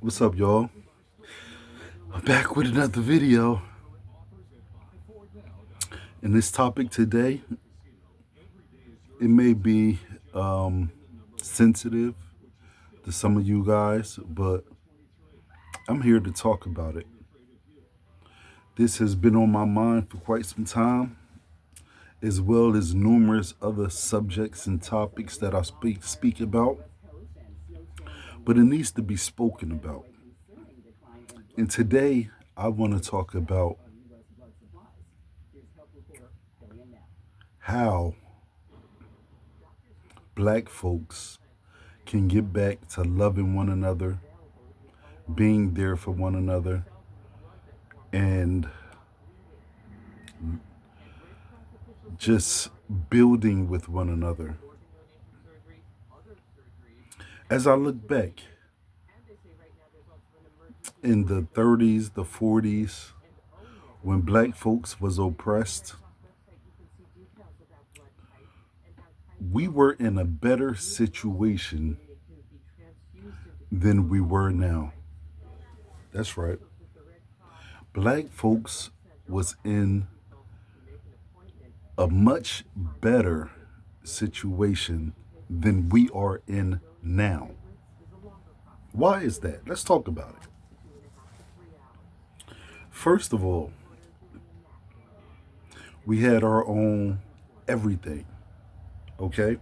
What's up, y'all? I'm back with another video. And this topic today, it may be um, sensitive to some of you guys, but I'm here to talk about it. This has been on my mind for quite some time, as well as numerous other subjects and topics that I speak about, but it needs to be spoken about. And today, I want to talk about how black folks can get back to loving one another, being there for one another, and just building with one another. As I look back in the 30s, the 40s, when black folks was oppressed, we were in a better situation than we were now. That's right. Black folks was in a much better situation than we are in now. Why is that? Let's talk about it. First of all, we had our own everything, okay?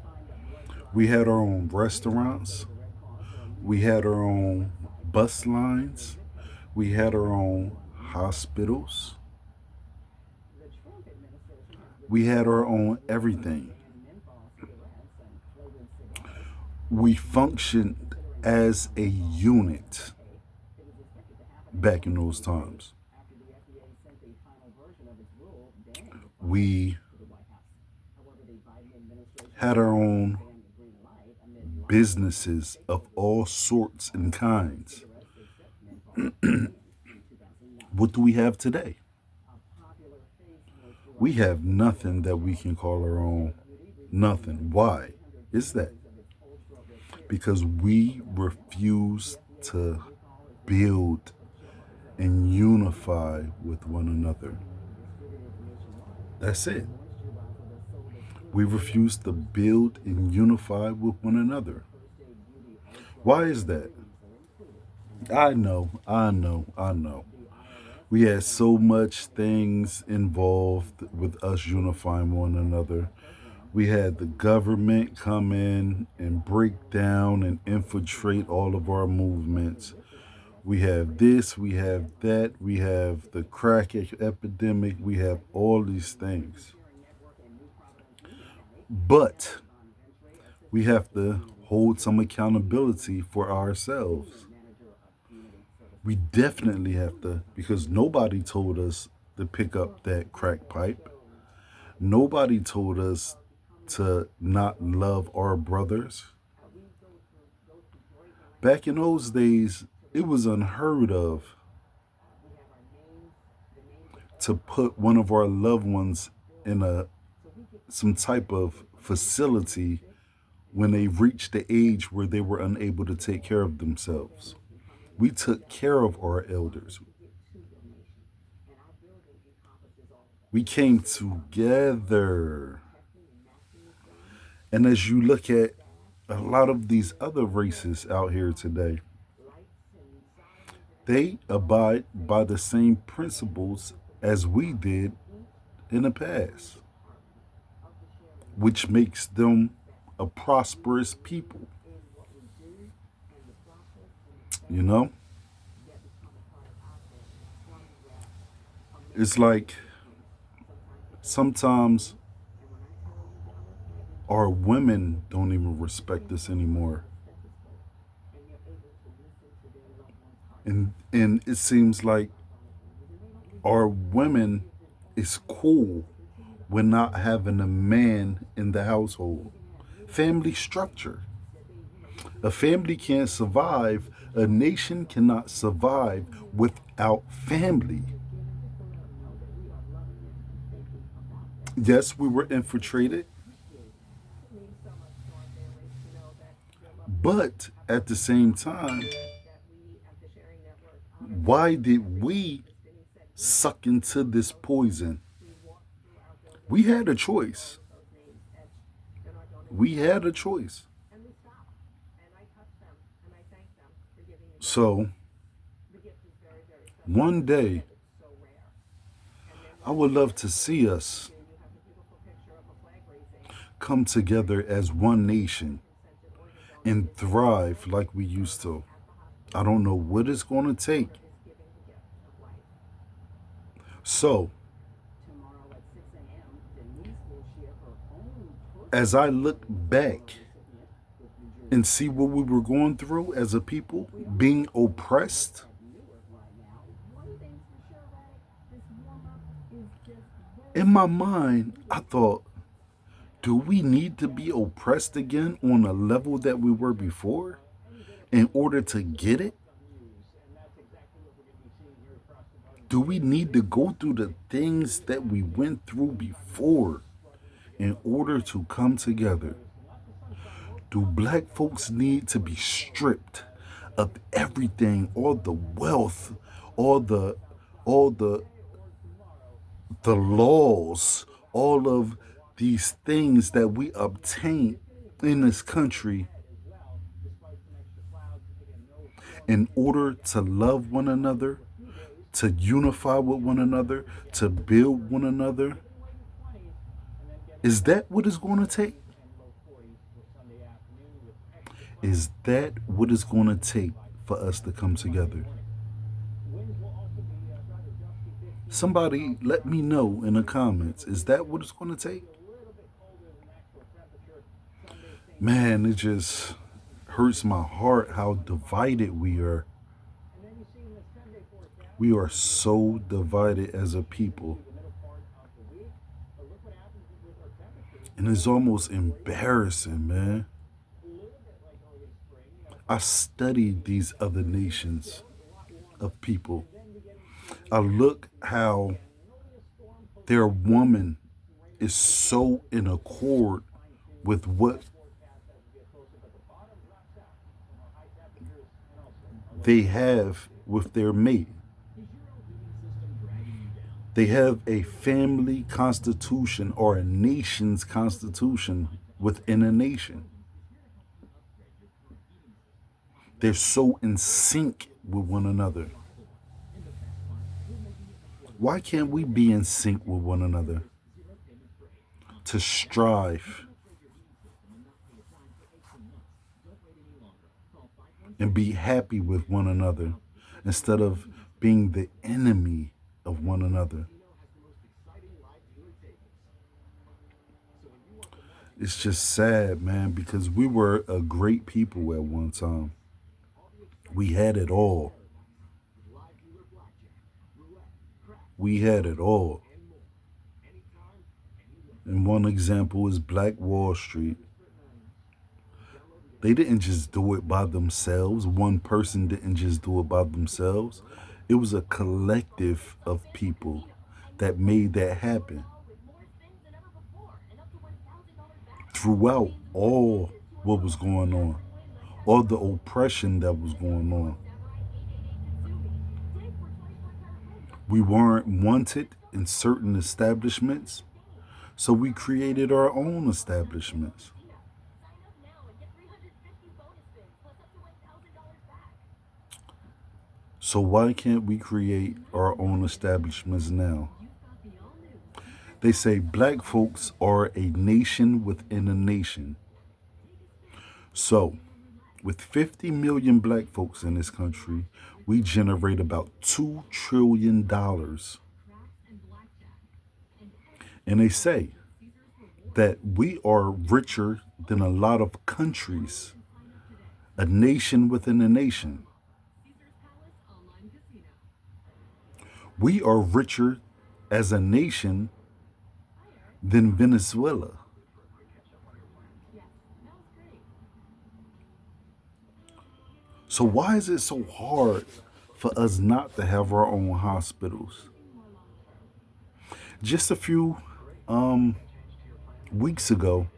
We had our own restaurants, we had our own bus lines, we had our own hospitals, we had our own everything. We functioned as a unit back in those times. We had our own businesses of all sorts and kinds. What do we have today? We have nothing that we can call our own. Nothing. Why is that? Because we refuse to build and unify with one another. That's it. We refuse to build and unify with one another. Why is that? I know. We had so much things involved with us unifying one another. We had the government come in and break down and infiltrate all of our movements. We have this, we have that, we have the crack epidemic, we have all these things. But we have to hold some accountability for ourselves. We definitely have to, because nobody told us to pick up that crack pipe. Nobody told us to not love our brothers. Back in those days, it was unheard of to put one of our loved ones in a some type of facility when they reached the age where they were unable to take care of themselves. We took care of our elders. We came together. And as you look at a lot of these other races out here today, they abide by the same principles as we did in the past, which makes them a prosperous people. You know? It's like sometimes our women don't even respect us anymore. And it seems like our women is cool with not having a man in the household. Family structure. A family can't survive. A nation cannot survive without family. Yes, we were infiltrated, but at the same time, Why did we suck into this poison? We had a choice. We had a choice. So one day, I would love to see us come together as one nation and thrive like we used to. I don't know what it's going to take. So, as I look back and see what we were going through as a people, being oppressed, in my mind, I thought, do we need to be oppressed again on a level that we were before in order to get it? Do we need to go through the things that we went through before in order to come together? Do black folks need to be stripped of everything, all the wealth, all the laws, all of these things that we obtain in this country in order to love one another, to unify with one another, to build one another? Is that what it's going to take? Is that what it's going to take for us to come together? Somebody let me know in the comments. Is that what it's going to take? Man, it just hurts my heart how divided we are. We are so divided as a people. And it's almost embarrassing, man. I studied these other nations of people. I look how their woman is so in accord with what they have with their mate. They have a family constitution or a nation's constitution within a nation. They're so in sync with one another. Why can't we be in sync with one another? To strive and be happy with one another instead of being the enemy of one another. It's just sad, man, because we were a great people at one time. We had it all. We had it all. And one example is Black Wall Street. They didn't just do it by themselves. One person didn't just do it by themselves. It was a collective of people that made that happen throughout all what was going on, all the oppression that was going on. We weren't wanted in certain establishments, so we created our own establishments. So why can't we create our own establishments now? They say black folks are a nation within a nation. So, with 50 million black folks in this country, we generate about $2 trillion. And they say that we are richer than a lot of countries, a nation within a nation. We are richer as a nation than Venezuela. So why is it so hard for us not to have our own hospitals? Just a few weeks ago,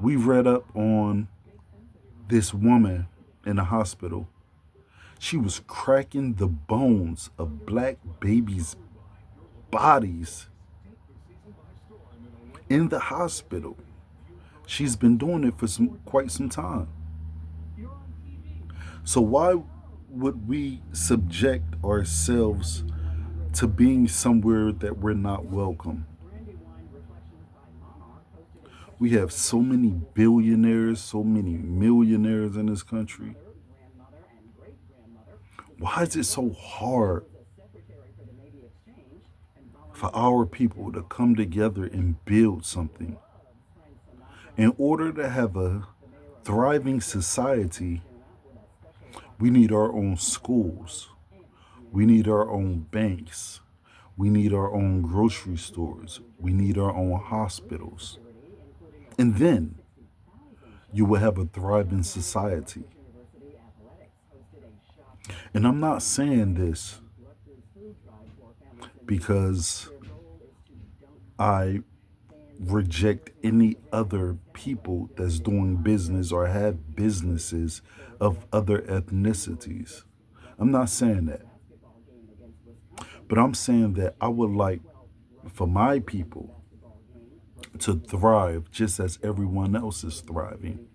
we read up on this woman in the hospital. She was cracking the bones of black babies' bodies in the hospital. She's been doing it for quite some time. So why would we subject ourselves to being somewhere that we're not welcome? We have so many billionaires, so many millionaires in this country. Why is it so hard for our people to come together and build something? In order to have a thriving society, we need our own schools. We need our own banks. We need our own grocery stores. We need our own hospitals. And then you will have a thriving society. And I'm not saying this because I reject any other people that's doing business or have businesses of other ethnicities. I'm not saying that. But I'm saying that I would like for my people to thrive just as everyone else is thriving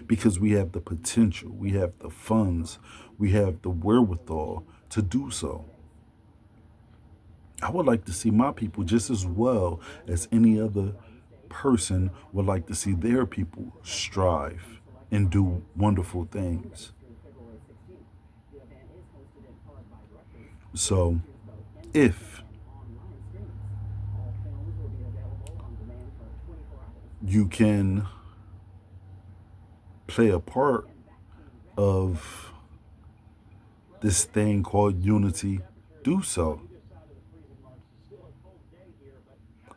because we have the potential, we have the funds, we have the wherewithal to do so. I would like to see my people just as well as any other person would like to see their people strive and do wonderful things. So, if you can play a part of this thing called unity, do so.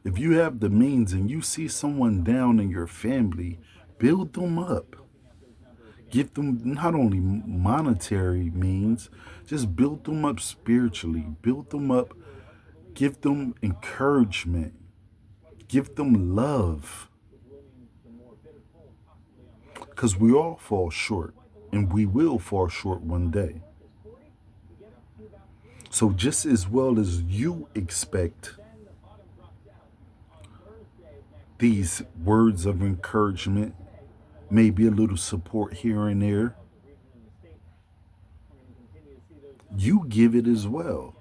If you have the means and you see someone down in your family, build them up. Give them not only monetary means, just build them up spiritually, build them up, give them encouragement, give them love. Because we all fall short and we will fall short one day. So, just as well as you expect these words of encouragement, maybe a little support here and there, you give it as well.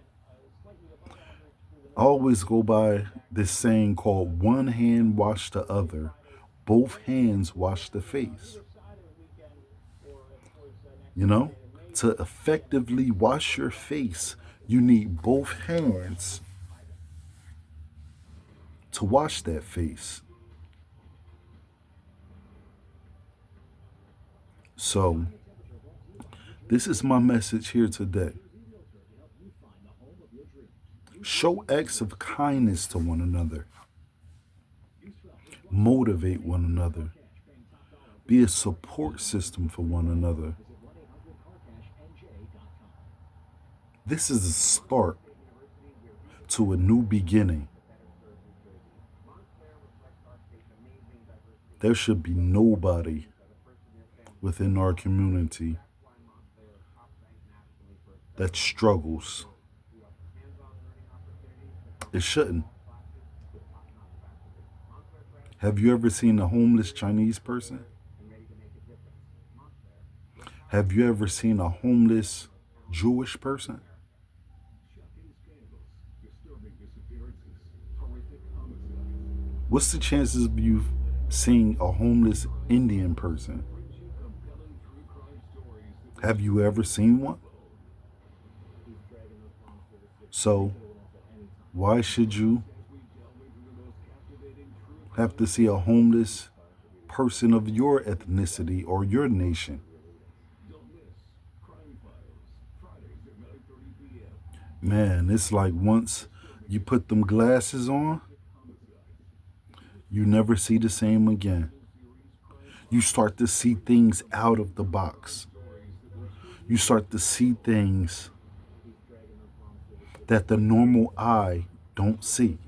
I always go by this saying called one hand wash the other, both hands wash the face. You know, to effectively wash your face, you need both hands to wash that face. So, this is my message here today. Show acts of kindness to one another. Motivate one another. Be a support system for one another. This is a start to a new beginning. There should be nobody within our community that struggles. It shouldn't. Have you ever seen a homeless Chinese person? Have you ever seen a homeless Jewish person? What's the chances of you seeing a homeless Indian person? Have you ever seen one? So, why should you have to see a homeless person of your ethnicity or your nation? Man, it's like once you put them glasses on, you never see the same again. You start to see things out of the box. You start to see things that the normal eye don't see.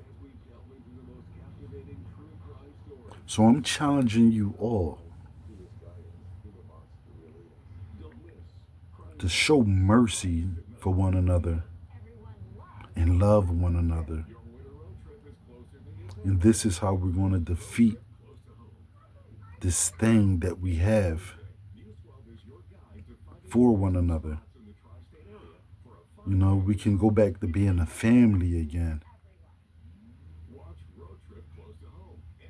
So I'm challenging you all to show mercy for one another and love one another. And this is how we're going to defeat this thing that we have for one another. You know, we can go back to being a family again.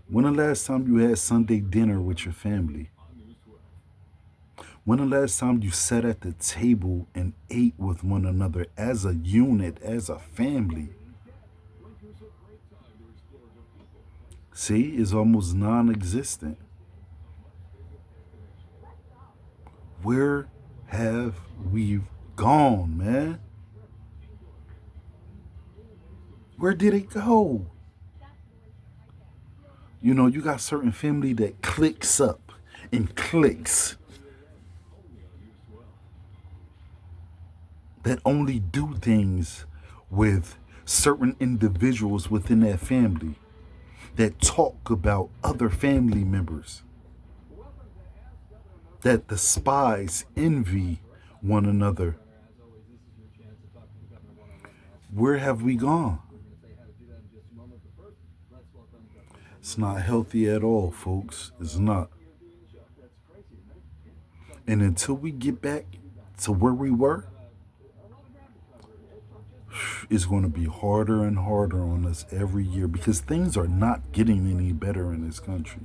When the last time you had Sunday dinner with your family? When the last time you sat at the table and ate with one another as a unit, as a family? See, it's almost non-existent. Where have we gone, man? Where did it go? You know, you got certain family that clicks up and clicks, that only do things with certain individuals within that family, that talk about other family members, that despise, envy one another. Where have we gone? It's not healthy at all, folks. It's not. And until we get back to where we were, it's going to be harder and harder on us every year, because things are not getting any better in this country.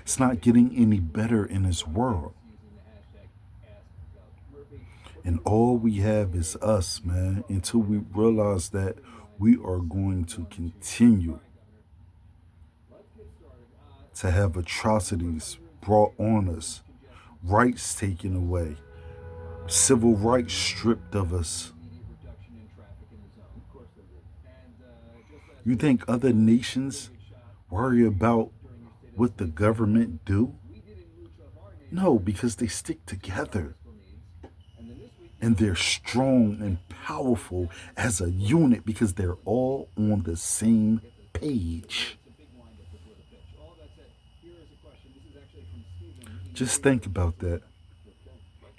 It's not getting any better in this world. And all we have is us, man, until we realize that we are going to continue to have atrocities brought on us, rights taken away, civil rights stripped of us. You think other nations worry about what the government do? No, because they stick together. And they're strong and powerful as a unit because they're all on the same page. Just think about that.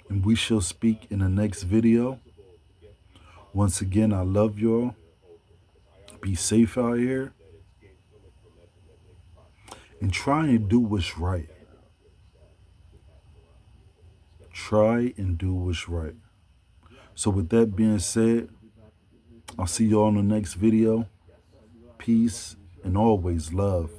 And we shall speak in the next video. Once again, I love y'all. Be safe out here. And try and do what's right. Try and do what's right. So with that being said, I'll see you all in the next video. Peace and always love.